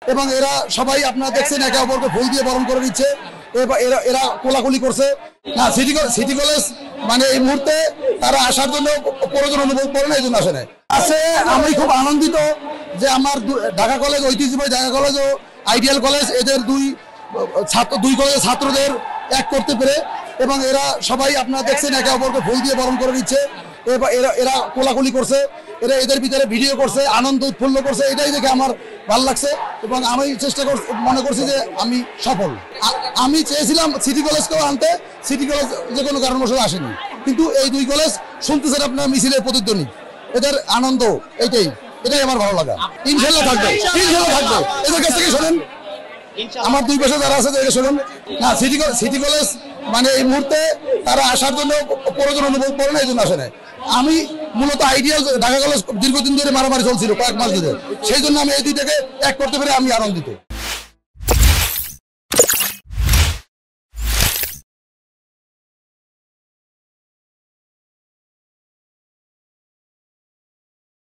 এবং এরা সবাই আপনারা দেখছেন একে অপরকে ফুল দিয়ে বরণ করে নিচ্ছে। এরা কোলাকুলি করছে না। সিটি কলেজ মানে এই মুহূর্তে তারা আসার জন্য প্রয়োজন অনুভব করে না, এই জন্য আসে না। আছে আমি খুব আনন্দিত যে আমার ঢাকা কলেজ, ঐতিহ্যবাহী ঢাকা কলেজ ও আইডিয়াল কলেজ এদের দুই কলেজের ছাত্রদের এক করতে পেরে, এবং এরা সবাই আপনারা দেখছেন একে অপরকে ফুল দিয়ে বরণ করে নিচ্ছে। এরা কোলাকুলি করছে, এদের ভিতরে ভিডিও করছে, আনন্দ উৎফুল্ল করছে। এটাই দেখে আমার ভালো লাগছে এবং আমি মনে করছি যে আমি সফল। আমি চেয়েছিলাম সিটি কলেজকেও আনতে, সিটি কলেজ যে কোনো কারণবশত আসেনি, কিন্তু এই দুই কলেজ শুনতেছেন আপনার মিছিলের প্রতিধ্বনি, এদের আনন্দ এটাই আমার ভালো লাগা। ইনশাল্লাহ থাকবে, এদের কাছ থেকে শোনেন, আমার দুই পাশে যারা আছে তাদেরকে শোনেন না। সিটি কলেজ মানে এই মুহূর্তে তারা আসার জন্য প্রয়োজন অনুভব করে না, এই জন্য আসে না। আমি মূলত আইডিয়াল ঢাকা কলেজ দীর্ঘদিন ধরে মারামারি চলছিল কয়েক মাস ধরে, সেই জন্য আমি এই দুইটাকে এক করতে পেরে আমি আনন্দিত।